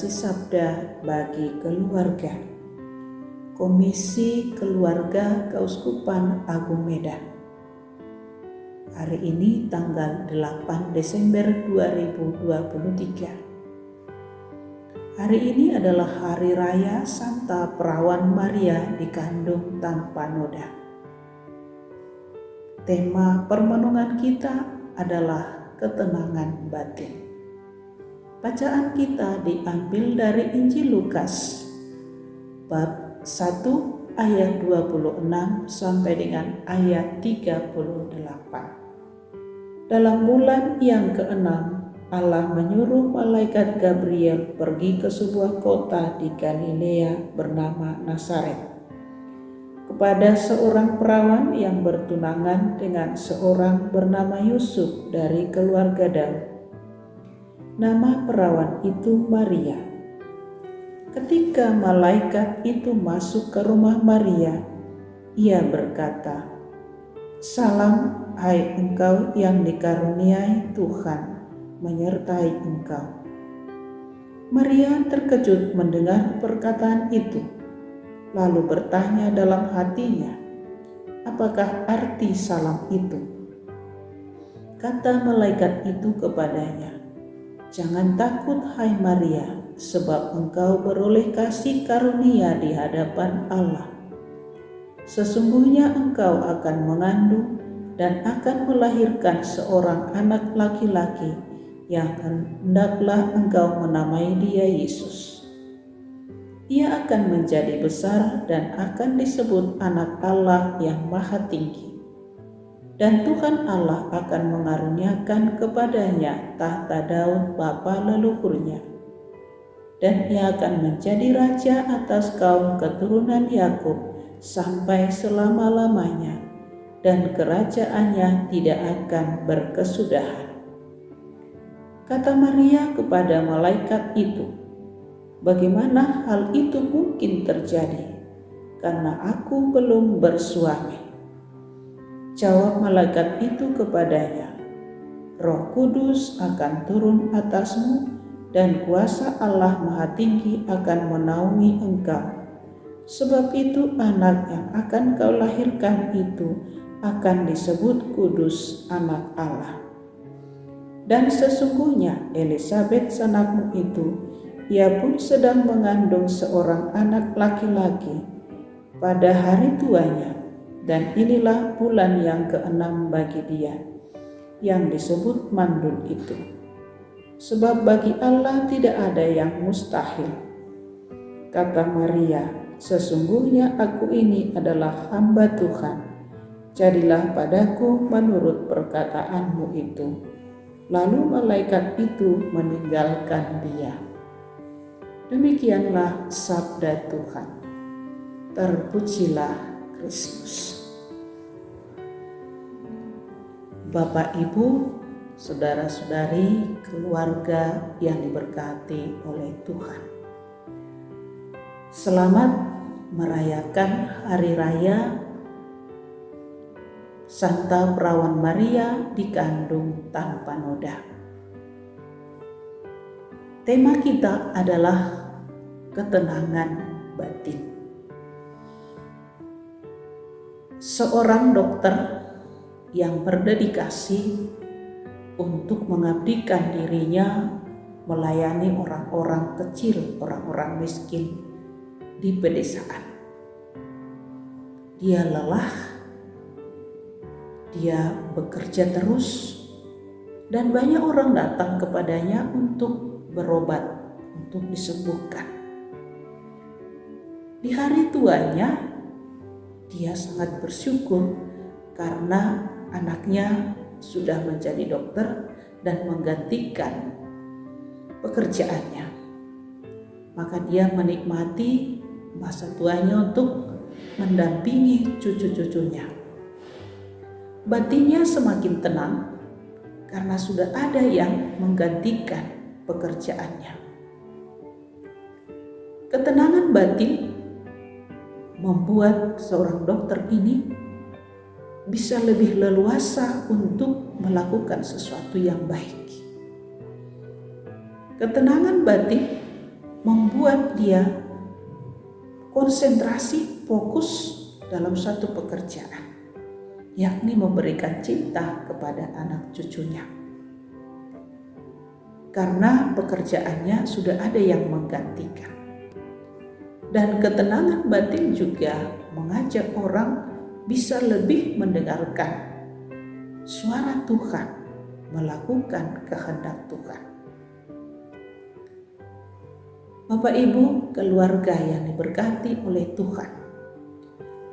Meditasi Sabda bagi Keluarga, Komisi Keluarga Keuskupan Agung Medan. Hari ini tanggal 8 Desember 2023. Hari ini adalah Hari Raya Santa Perawan Maria dikandung tanpa noda. Tema permenungan kita adalah ketenangan batin. Bacaan kita diambil dari Injil Lukas bab 1 ayat 26 sampai dengan ayat 38. Dalam bulan yang keenam, Allah menyuruh malaikat Gabriel pergi ke sebuah kota di Galilea bernama Nazaret, kepada seorang perawan yang bertunangan dengan seorang bernama Yusuf dari keluarga Daud. Nama perawan itu Maria. Ketika malaikat itu masuk ke rumah Maria, ia berkata, "Salam, hai engkau yang dikaruniai Tuhan, menyertai engkau." Maria terkejut mendengar perkataan itu, lalu bertanya dalam hatinya, "Apakah arti salam itu?" Kata malaikat itu kepadanya, "Jangan takut, hai Maria, sebab engkau beroleh kasih karunia di hadapan Allah. Sesungguhnya engkau akan mengandung dan akan melahirkan seorang anak laki-laki yang hendaklah engkau menamai dia Yesus. Ia akan menjadi besar dan akan disebut Anak Allah yang Maha Tinggi. Dan Tuhan Allah akan mengaruniakan kepadanya tahta Daud bapa leluhurnya. Dan ia akan menjadi raja atas kaum keturunan Yakub sampai selama-lamanya, dan kerajaannya tidak akan berkesudahan." Kata Maria kepada malaikat itu, "Bagaimana hal itu mungkin terjadi? Karena aku belum bersuami." Jawab malaikat itu kepadanya, "Roh Kudus akan turun atasmu dan kuasa Allah Maha Tinggi akan menaungi engkau. Sebab itu anak yang akan kau lahirkan itu akan disebut kudus, Anak Allah. Dan sesungguhnya Elisabet sanakmu itu, ia pun sedang mengandung seorang anak laki-laki pada hari tuanya. Dan inilah bulan yang keenam bagi dia, yang disebut mandul itu. Sebab bagi Allah tidak ada yang mustahil." Kata Maria, "Sesungguhnya aku ini adalah hamba Tuhan. Jadilah padaku menurut perkataanmu itu." Lalu malaikat itu meninggalkan dia. Demikianlah sabda Tuhan. Terpujilah Kristus. Bapak, Ibu, saudara-saudari, keluarga yang diberkati oleh Tuhan. Selamat merayakan Hari Raya Santa Perawan Maria dikandung tanpa noda. Tema kita adalah ketenangan batin. Seorang dokter yang berdedikasi untuk mengabdikan dirinya melayani orang-orang kecil, orang-orang miskin di pedesaan. Dia lelah, dia bekerja terus, dan banyak orang datang kepadanya untuk berobat, untuk disembuhkan. Di hari tuanya, dia sangat bersyukur karena anaknya sudah menjadi dokter dan menggantikan pekerjaannya. Maka dia menikmati masa tuanya untuk mendampingi cucu-cucunya. Batinnya semakin tenang karena sudah ada yang menggantikan pekerjaannya. Ketenangan batin membuat seorang dokter ini bisa lebih leluasa untuk melakukan sesuatu yang baik. Ketenangan batin membuat dia konsentrasi fokus dalam satu pekerjaan, yakni memberikan cinta kepada anak cucunya. Karena pekerjaannya sudah ada yang menggantikan. Dan ketenangan batin juga mengajak orang bisa lebih mendengarkan suara Tuhan, melakukan kehendak Tuhan. Bapak Ibu, keluarga yang diberkati oleh Tuhan,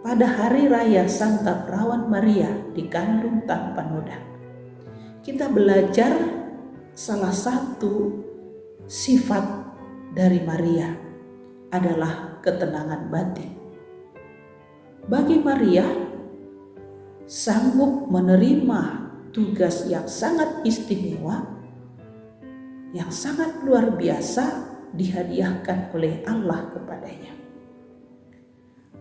pada hari raya Santa Perawan Maria dikandung tanpa noda, kita belajar salah satu sifat dari Maria adalah ketenangan batin. Bagi Maria, sanggup menerima tugas yang sangat istimewa, yang sangat luar biasa dihadiahkan oleh Allah kepadanya.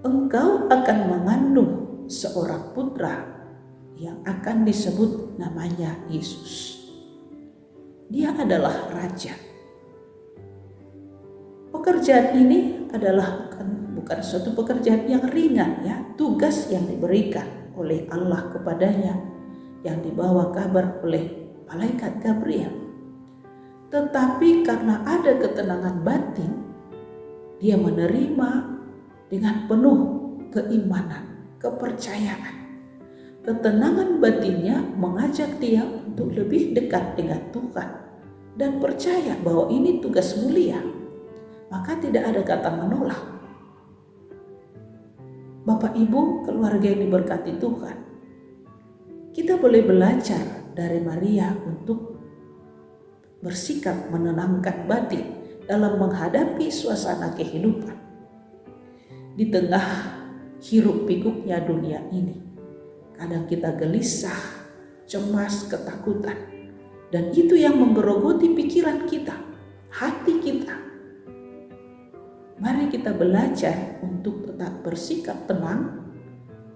Engkau akan mengandung seorang putra yang akan disebut namanya Yesus. Dia adalah raja. Pekerjaan ini adalah bukan suatu pekerjaan yang ringan, ya, tugas yang diberikan oleh Allah kepadanya yang dibawa kabar oleh malaikat Gabriel. Tetapi karena ada ketenangan batin, dia menerima dengan penuh keimanan, kepercayaan. Ketenangan batinnya mengajak dia untuk lebih dekat dengan Tuhan dan percaya bahwa ini tugas mulia. Maka tidak ada kata menolak. Bapak Ibu, keluarga yang diberkati Tuhan, kita boleh belajar dari Maria untuk bersikap menenangkan batin dalam menghadapi suasana kehidupan. Di tengah hiruk pikuknya dunia ini, kadang kita gelisah, cemas, ketakutan, dan itu yang menggerogoti pikiran kita, hati kita. Mari kita belajar untuk tetap bersikap tenang,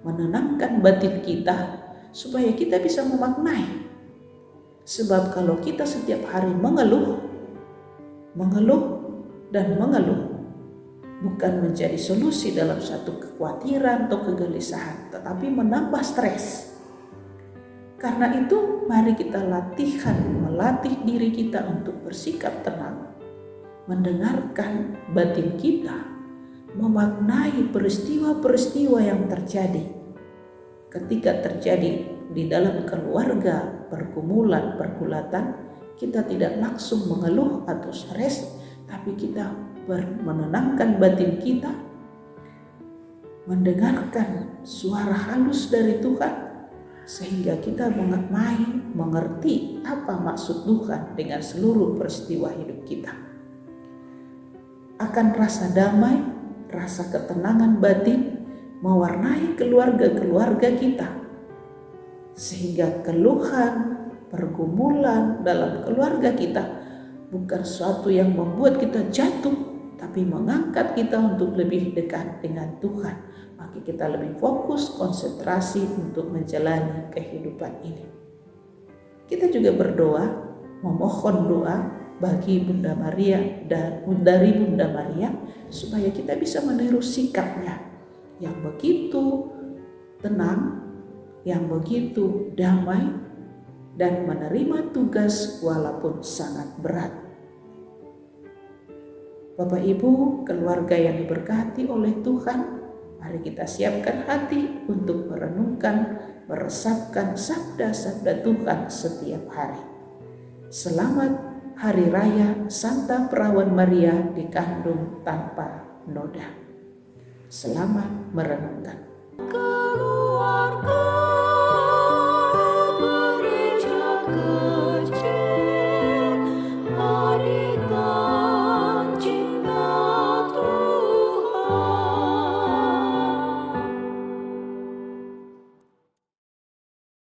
menenangkan batin kita, supaya kita bisa memaknai. Sebab kalau kita setiap hari mengeluh dan mengeluh, bukan menjadi solusi dalam satu kekhawatiran atau kegelisahan, tetapi menambah stres. Karena itu, mari kita melatih diri kita untuk bersikap tenang, mendengarkan batin kita, memaknai peristiwa-peristiwa yang terjadi. Ketika terjadi di dalam keluarga, pergulatan, kita tidak langsung mengeluh atau stres, tapi kita menenangkan batin kita, mendengarkan suara halus dari Tuhan, sehingga kita mengerti apa maksud Tuhan dengan seluruh peristiwa hidup kita. Akan rasa damai, rasa ketenangan batin mewarnai keluarga-keluarga kita, sehingga keluhan, pergumulan dalam keluarga kita bukan sesuatu yang membuat kita jatuh, tapi mengangkat kita untuk lebih dekat dengan Tuhan. Maka kita lebih fokus, konsentrasi untuk menjalani kehidupan ini. Kita juga berdoa, memohon doa bagi Bunda Maria dan dari Bunda Maria, supaya kita bisa meniru sikapnya yang begitu tenang, yang begitu damai, dan menerima tugas walaupun sangat berat. Bapak Ibu, keluarga yang diberkati oleh Tuhan, mari kita siapkan hati untuk merenungkan, meresapkan sabda-sabda Tuhan setiap hari. Selamat Hari Raya Santa Perawan Maria dikandung tanpa noda. Selamat merenungkan.